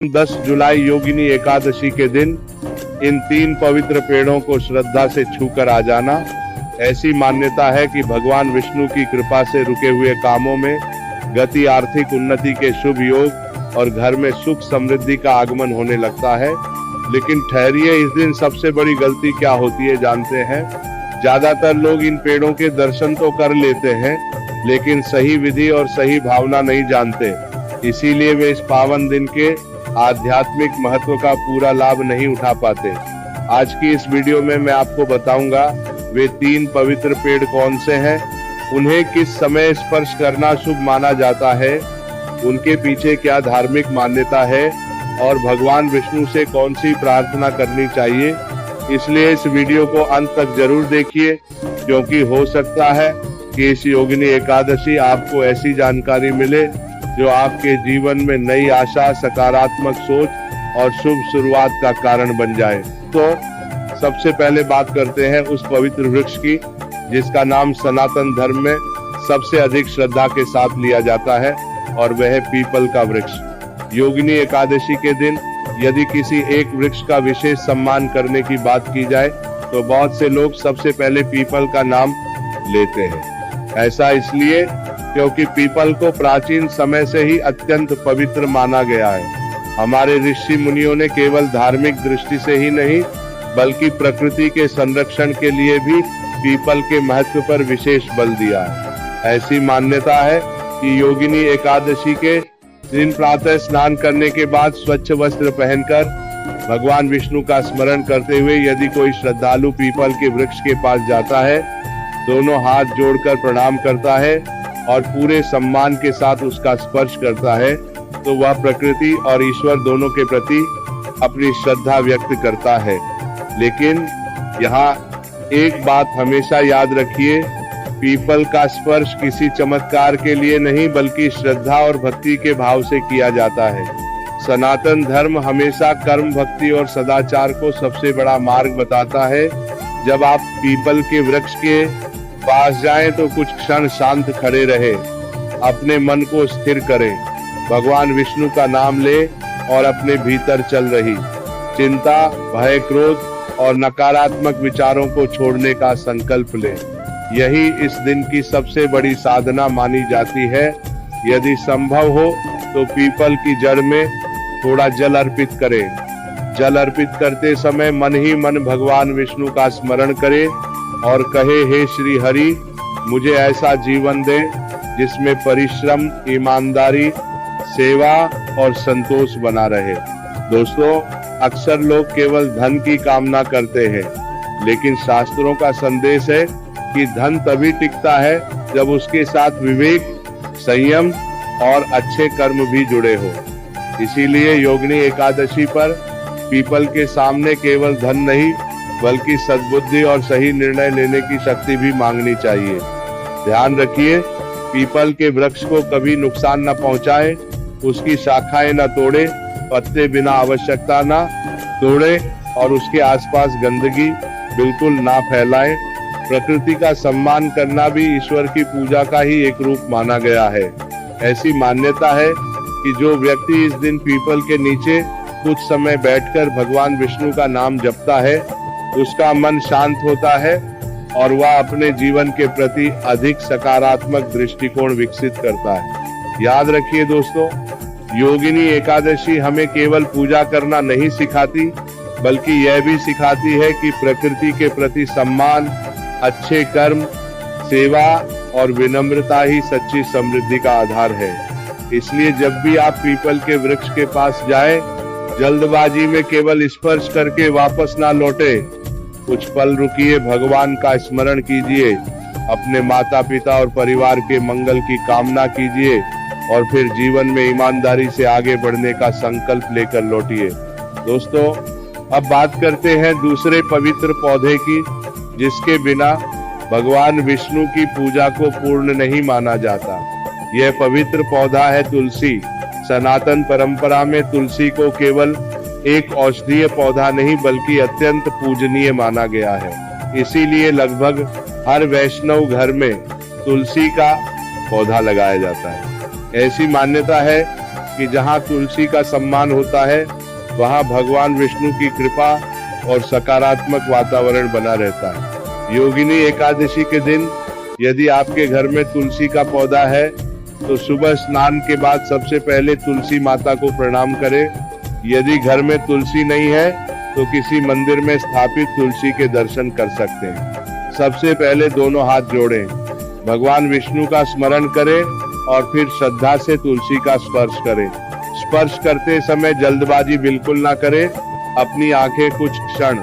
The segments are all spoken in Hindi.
10 जुलाई योगिनी एकादशी के दिन इन 3 पवित्र पेड़ों को श्रद्धा से छूकर आ जाना। ऐसी मान्यता है कि भगवान विष्णु की कृपा से रुके हुए कामों में गति, आर्थिक उन्नति के शुभ योग और घर में सुख समृद्धि का आगमन होने लगता है। लेकिन ठहरिए, इस दिन सबसे बड़ी गलती क्या होती है जानते हैं? ज्यादातर लोग इन पेड़ों के दर्शन तो कर लेते हैं, लेकिन सही विधि और सही भावना नहीं जानते। इसीलिए वे इस पावन दिन के आध्यात्मिक महत्व का पूरा लाभ नहीं उठा पाते। आज की इस वीडियो में मैं आपको बताऊंगा वे 3 पवित्र पेड़ कौन से हैं, उन्हें किस समय स्पर्श करना शुभ माना जाता है, उनके पीछे क्या धार्मिक मान्यता है और भगवान विष्णु से कौन सी प्रार्थना करनी चाहिए। इसलिए इस वीडियो को अंत तक जरूर देखिए, क्योंकि हो सकता है कि इस योगिनी एकादशी आपको ऐसी जानकारी मिले जो आपके जीवन में नई आशा, सकारात्मक सोच और शुभ शुरुआत का कारण बन जाए। तो सबसे पहले बात करते हैं उस पवित्र वृक्ष की जिसका नाम सनातन धर्म में सबसे अधिक श्रद्धा के साथ लिया जाता है, और वह है पीपल का वृक्ष। योगिनी एकादशी के दिन यदि किसी एक वृक्ष का विशेष सम्मान करने की बात की जाए तो बहुत से लोग सबसे पहले पीपल का नाम लेते हैं। ऐसा इसलिए क्योंकि पीपल को प्राचीन समय से ही अत्यंत पवित्र माना गया है। हमारे ऋषि मुनियों ने केवल धार्मिक दृष्टि से ही नहीं बल्कि प्रकृति के संरक्षण के लिए भी पीपल के महत्व पर विशेष बल दिया है। ऐसी मान्यता है कि योगिनी एकादशी के दिन प्रातः स्नान करने के बाद स्वच्छ वस्त्र पहनकर भगवान विष्णु का स्मरण करते हुए यदि कोई श्रद्धालु पीपल के वृक्ष के पास जाता है, दोनों हाथ जोड़कर प्रणाम करता है और पूरे सम्मान के साथ उसका स्पर्श करता है, तो वह प्रकृति और ईश्वर दोनों के प्रति अपनी श्रद्धा व्यक्त करता है। लेकिन यहाँ एक बात हमेशा याद रखिए, पीपल का स्पर्श किसी चमत्कार के लिए नहीं बल्कि श्रद्धा और भक्ति के भाव से किया जाता है। सनातन धर्म हमेशा कर्म, भक्ति और सदाचार को सबसे बड़ा मार्ग बताता है। जब आप पीपल के वृक्ष के पास जाएं तो कुछ क्षण शांत खड़े रहे, अपने मन को स्थिर करें, भगवान विष्णु का नाम ले और अपने भीतर चल रही चिंता, भय, क्रोध और नकारात्मक विचारों को छोड़ने का संकल्प लें। यही इस दिन की सबसे बड़ी साधना मानी जाती है। यदि संभव हो तो पीपल की जड़ में थोड़ा जल अर्पित करें। जल अर्पित करते समय मन ही मन भगवान विष्णु का स्मरण करें और कहे, हे श्री हरि, मुझे ऐसा जीवन दे जिसमें परिश्रम, ईमानदारी, सेवा और संतोष बना रहे। दोस्तों, अक्सर लोग केवल धन की कामना करते हैं, लेकिन शास्त्रों का संदेश है कि धन तभी टिकता है जब उसके साथ विवेक, संयम और अच्छे कर्म भी जुड़े हो। इसीलिए योगिनी एकादशी पर पीपल के सामने केवल धन नहीं बल्कि सद्बुद्धि और सही निर्णय लेने की शक्ति भी मांगनी चाहिए। ध्यान रखिए, पीपल के वृक्ष को कभी नुकसान न पहुंचाए, उसकी शाखाएं न तोड़े, पत्ते बिना आवश्यकता न तोड़े और उसके आसपास गंदगी बिल्कुल ना फैलाएं। प्रकृति का सम्मान करना भी ईश्वर की पूजा का ही एक रूप माना गया है। ऐसी मान्यता है कि जो व्यक्ति इस दिन पीपल के नीचे कुछ समय बैठकर भगवान विष्णु का नाम जपता है, उसका मन शांत होता है और वह अपने जीवन के प्रति अधिक सकारात्मक दृष्टिकोण विकसित करता है। याद रखिए दोस्तों, योगिनी एकादशी हमें केवल पूजा करना नहीं सिखाती बल्कि यह भी सिखाती है कि प्रकृति के प्रति सम्मान, अच्छे कर्म, सेवा और विनम्रता ही सच्ची समृद्धि का आधार है। इसलिए जब भी आप पीपल के वृक्ष के पास जाएं, जल्दबाजी में केवल स्पर्श करके वापस ना लौटे। कुछ पल रुकिए, भगवान का स्मरण कीजिए, अपने माता पिता और परिवार के मंगल की कामना कीजिए और फिर जीवन में ईमानदारी से आगे बढ़ने का संकल्प लेकर लौटिए। दोस्तों, अब बात करते हैं दूसरे पवित्र पौधे की जिसके बिना भगवान विष्णु की पूजा को पूर्ण नहीं माना जाता। यह पवित्र पौधा है तुलसी। सनातन परंपरा में तुलसी को केवल एक औषधीय पौधा नहीं बल्कि अत्यंत पूजनीय माना गया है। इसीलिए लगभग हर वैष्णव घर में तुलसी का पौधा लगाया जाता है। ऐसी मान्यता है कि जहाँ तुलसी का सम्मान होता है वहाँ भगवान विष्णु की कृपा और सकारात्मक वातावरण बना रहता है। योगिनी एकादशी के दिन यदि आपके घर में तुलसी का पौधा है तो सुबह स्नान के बाद सबसे पहले तुलसी माता को प्रणाम करें। यदि घर में तुलसी नहीं है तो किसी मंदिर में स्थापित तुलसी के दर्शन कर सकते हैं। सबसे पहले दोनों हाथ जोड़ें, भगवान विष्णु का स्मरण करें और फिर श्रद्धा से तुलसी का स्पर्श करें। स्पर्श करते समय जल्दबाजी बिल्कुल ना करें। अपनी आंखें कुछ क्षण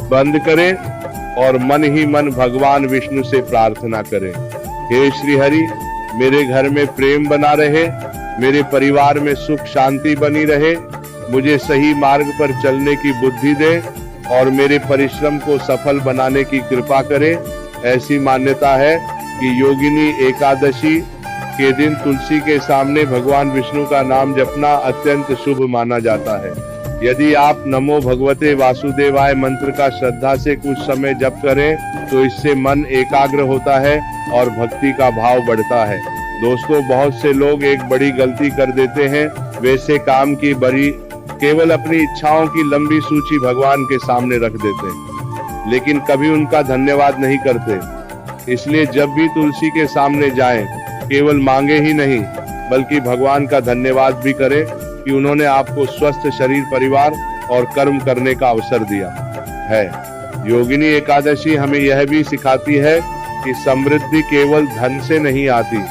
बंद करें और मन ही मन भगवान विष्णु से प्रार्थना करें, हे श्री हरि, मेरे घर में प्रेम बना रहे, मेरे परिवार में सुख शांति बनी रहे, मुझे सही मार्ग पर चलने की बुद्धि दे और मेरे परिश्रम को सफल बनाने की कृपा करे। ऐसी मान्यता है कि योगिनी एकादशी के दिन तुलसी के सामने भगवान विष्णु का नाम जपना अत्यंत शुभ माना जाता है। यदि आप नमो भगवते वासुदेवाय मंत्र का श्रद्धा से कुछ समय जप करें तो इससे मन एकाग्र होता है और भक्ति का भाव बढ़ता है। दोस्तों, बहुत से लोग एक बड़ी गलती कर देते हैं, वैसे काम की बड़ी केवल अपनी इच्छाओं की लंबी सूची भगवान के सामने रख देते हैं, लेकिन कभी उनका धन्यवाद नहीं करते। इसलिए जब भी तुलसी के सामने जाएं, केवल मांगे ही नहीं बल्कि भगवान का धन्यवाद भी करें कि उन्होंने आपको स्वस्थ शरीर, परिवार और कर्म करने का अवसर दिया है। योगिनी एकादशी हमें यह भी सिखाती है कि समृद्धि केवल धन से नहीं आती।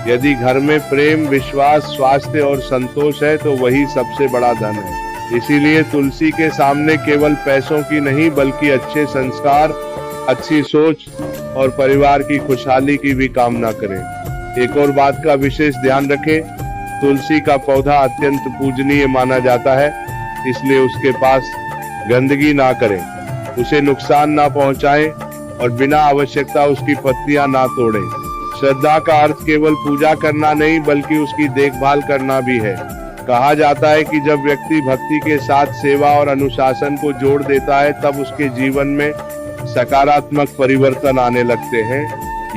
यदि घर में प्रेम, विश्वास, स्वास्थ्य और संतोष है तो वही सबसे बड़ा धन है। इसीलिए तुलसी के सामने केवल पैसों की नहीं बल्कि अच्छे संस्कार, अच्छी सोच और परिवार की खुशहाली की भी कामना करें। एक और बात का विशेष ध्यान रखें, तुलसी का पौधा अत्यंत पूजनीय माना जाता है, इसलिए उसके पास गंदगी ना करें, उसे नुकसान ना पहुंचाएं और बिना आवश्यकता उसकी पत्तियां ना तोड़ें। श्रद्धा का अर्थ केवल पूजा करना नहीं बल्कि उसकी देखभाल करना भी है। कहा जाता है कि जब व्यक्ति भक्ति के साथ सेवा और अनुशासन को जोड़ देता है तब उसके जीवन में सकारात्मक परिवर्तन आने लगते हैं।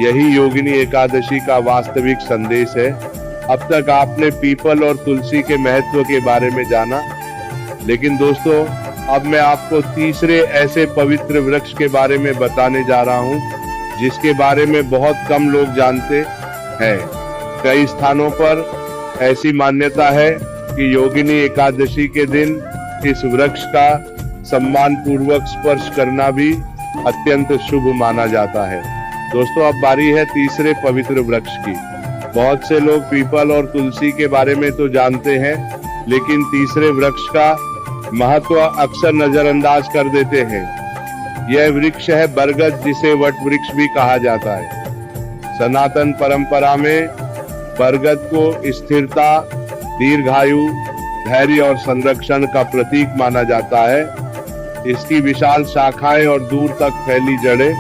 यही योगिनी एकादशी का वास्तविक संदेश है। अब तक आपने पीपल और तुलसी के महत्व के बारे में जाना, लेकिन दोस्तों अब मैं आपको तीसरे ऐसे पवित्र वृक्ष के बारे में बताने जा रहा हूं जिसके बारे में बहुत कम लोग जानते हैं। कई स्थानों पर ऐसी मान्यता है कि योगिनी एकादशी के दिन इस वृक्ष का सम्मान पूर्वक स्पर्श करना भी अत्यंत शुभ माना जाता है। दोस्तों, अब बारी है तीसरे पवित्र वृक्ष की। बहुत से लोग पीपल और तुलसी के बारे में तो जानते हैं, लेकिन तीसरे वृक्ष का महत्व अक्सर नजरअंदाज कर देते हैं। यह वृक्ष है बरगद, जिसे वट वृक्ष भी कहा जाता है। सनातन परंपरा में बरगद को स्थिरता, दीर्घायु, धैर्य और संरक्षण का प्रतीक माना जाता है। इसकी विशाल शाखाएं और दूर तक फैली जड़ें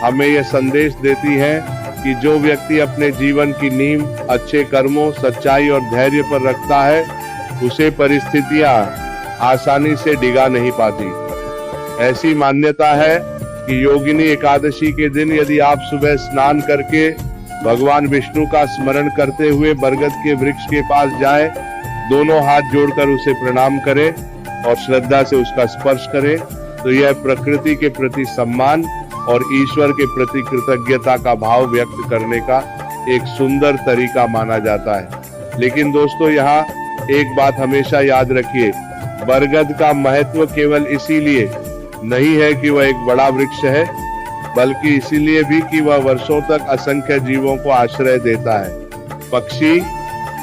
हमें यह संदेश देती हैं कि जो व्यक्ति अपने जीवन की नींव अच्छे कर्मों, सच्चाई और धैर्य पर रखता है, उसे परिस्थितियां आसानी से डिगा नहीं पाती। ऐसी मान्यता है कि योगिनी एकादशी के दिन यदि आप सुबह स्नान करके भगवान विष्णु का स्मरण करते हुए बरगद के वृक्ष के पास जाएं, दोनों हाथ जोड़कर उसे प्रणाम करें और श्रद्धा से उसका स्पर्श करें, तो यह प्रकृति के प्रति सम्मान और ईश्वर के प्रति कृतज्ञता का भाव व्यक्त करने का एक सुंदर तरीका माना जाता है। लेकिन दोस्तों, यहाँ एक बात हमेशा याद रखिए, बरगद का महत्व केवल इसीलिए नहीं है कि वह एक बड़ा वृक्ष है, बल्कि इसीलिए भी कि वह वर्षों तक असंख्य जीवों को आश्रय देता है। पक्षी,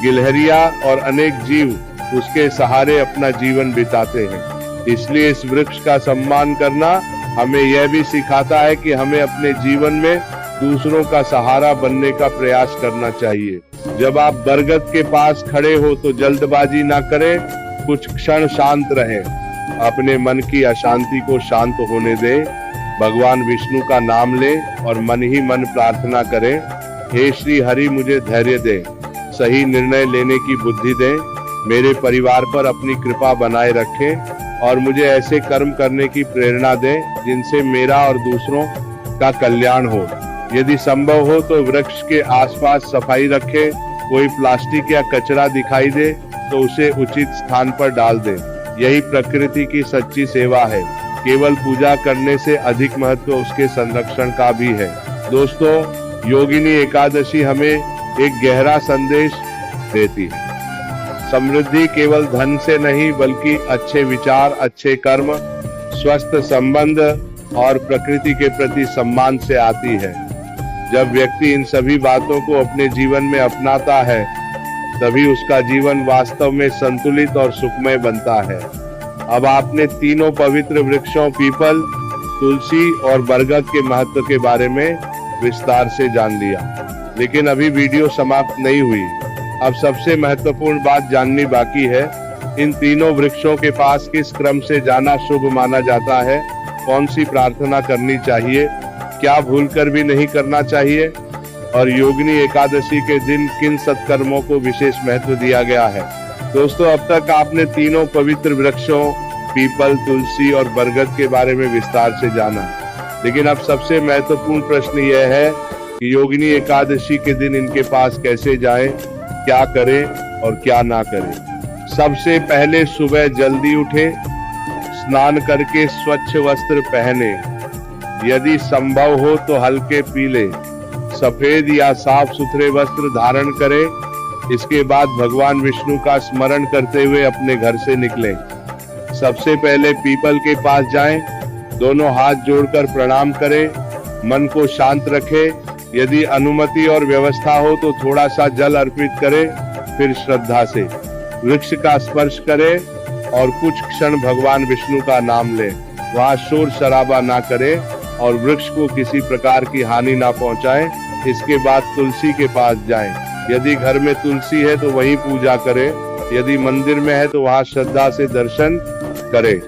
गिलहरियां और अनेक जीव उसके सहारे अपना जीवन बिताते हैं। इसलिए इस वृक्ष का सम्मान करना हमें यह भी सिखाता है कि हमें अपने जीवन में दूसरों का सहारा बनने का प्रयास करना चाहिए। जब आप बरगद के पास खड़े हो तो जल्दबाजी ना करें, कुछ क्षण शांत रहें, अपने मन की अशांति को शांत होने दें, भगवान विष्णु का नाम लें और मन ही मन प्रार्थना करें, हे श्री हरि, मुझे धैर्य दें, सही निर्णय लेने की बुद्धि दें, मेरे परिवार पर अपनी कृपा बनाए रखें और मुझे ऐसे कर्म करने की प्रेरणा दें जिनसे मेरा और दूसरों का कल्याण हो। यदि संभव हो तो वृक्ष के आसपास सफाई रखें। कोई प्लास्टिक या कचरा दिखाई दे तो उसे उचित स्थान पर डाल दें। यही प्रकृति की सच्ची सेवा है। केवल पूजा करने से अधिक महत्व उसके संरक्षण का भी है। दोस्तों, योगिनी एकादशी हमें एक गहरा संदेश देती है। समृद्धि केवल धन से नहीं बल्कि अच्छे विचार, अच्छे कर्म, स्वस्थ संबंध और प्रकृति के प्रति सम्मान से आती है। जब व्यक्ति इन सभी बातों को अपने जीवन में अपनाता है, तभी उसका जीवन वास्तव में संतुलित और सुखमय बनता है। अब आपने तीनों पवित्र वृक्षों पीपल, तुलसी और बरगद के महत्व के बारे में विस्तार से जान लिया, लेकिन अभी वीडियो समाप्त नहीं हुई। अब सबसे महत्वपूर्ण बात जाननी बाकी है। इन तीनों वृक्षों के पास किस क्रम से जाना शुभ माना जाता है, कौन सी प्रार्थना करनी चाहिए, क्या भूलकर भी नहीं करना चाहिए, और योगिनी एकादशी के दिन किन सत्कर्मों को विशेष महत्व दिया गया है। दोस्तों, अब तक आपने तीनों पवित्र वृक्षों पीपल, तुलसी और बरगद के बारे में विस्तार से जाना, लेकिन अब सबसे महत्वपूर्ण प्रश्न यह है कि योगिनी एकादशी के दिन इनके पास कैसे जाएं, क्या करें और क्या ना करें। सबसे पहले सुबह जल्दी उठे, स्नान करके स्वच्छ वस्त्र पहने, यदि संभव हो तो हल्के पीले, सफेद या साफ सुथरे वस्त्र धारण करें। इसके बाद भगवान विष्णु का स्मरण करते हुए अपने घर से निकलें। सबसे पहले पीपल के पास जाएं, दोनों हाथ जोड़कर प्रणाम करें, मन को शांत रखें। यदि अनुमति और व्यवस्था हो तो थोड़ा सा जल अर्पित करें, फिर श्रद्धा से वृक्ष का स्पर्श करें और कुछ क्षण भगवान विष्णु का नाम लें। वहाँ शोर शराबा ना करें और वृक्ष को किसी प्रकार की हानि ना पहुंचाएं। इसके बाद तुलसी के पास जाएं। यदि घर में तुलसी है तो वहीं पूजा करें, यदि मंदिर में है तो वहाँ श्रद्धा से दर्शन करें।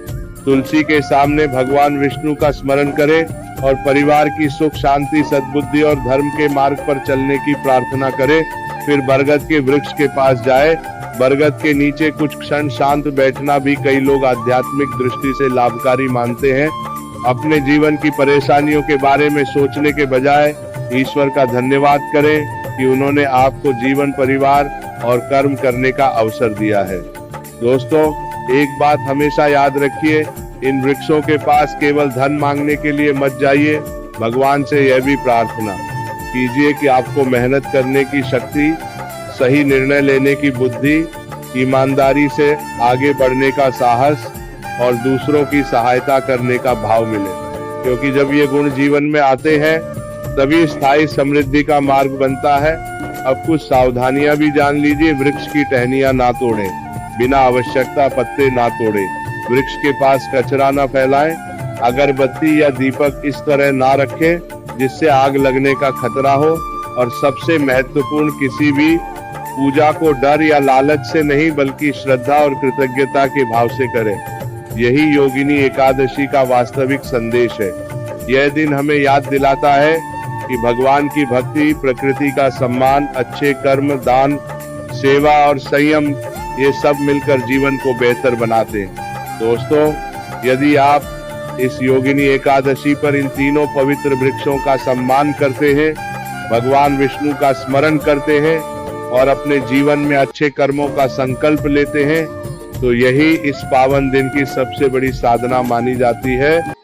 तुलसी के सामने भगवान विष्णु का स्मरण करें और परिवार की सुख शांति, सद्बुद्धि और धर्म के मार्ग पर चलने की प्रार्थना करें। फिर बरगद के वृक्ष के पास जाए। बरगद के नीचे कुछ क्षण शांत बैठना भी कई लोग आध्यात्मिक दृष्टि से लाभकारी मानते हैं। अपने जीवन की परेशानियों के बारे में सोचने के बजाय ईश्वर का धन्यवाद करें कि उन्होंने आपको जीवन, परिवार और कर्म करने का अवसर दिया है। दोस्तों, एक बात हमेशा याद रखिए, इन वृक्षों के पास केवल धन मांगने के लिए मत जाइए। भगवान से यह भी प्रार्थना कीजिए कि आपको मेहनत करने की शक्ति, सही निर्णय लेने की बुद्धि, ईमानदारी से आगे बढ़ने का साहस और दूसरों की सहायता करने का भाव मिले, क्योंकि जब ये गुण जीवन में आते हैं तभी स्थायी समृद्धि का मार्ग बनता है। अब कुछ सावधानियां भी जान लीजिए। वृक्ष की टहनियां ना तोड़ें, बिना आवश्यकता पत्ते ना तोड़ें, वृक्ष के पास कचरा ना फैलाएं, अगरबत्ती या दीपक इस तरह ना रखें जिससे आग लगने का खतरा हो, और सबसे महत्वपूर्ण, किसी भी पूजा को डर या लालच से नहीं बल्कि श्रद्धा और कृतज्ञता के भाव से करें। यही योगिनी एकादशी का वास्तविक संदेश है। यह दिन हमें याद दिलाता है कि भगवान की भक्ति, प्रकृति का सम्मान, अच्छे कर्म, दान, सेवा और संयम, ये सब मिलकर जीवन को बेहतर बनाते हैं। दोस्तों, यदि आप इस योगिनी एकादशी पर इन तीनों पवित्र वृक्षों का सम्मान करते हैं, भगवान विष्णु का स्मरण करते हैं और अपने जीवन में अच्छे कर्मों का संकल्प लेते हैं, तो यही इस पावन दिन की सबसे बड़ी साधना मानी जाती है।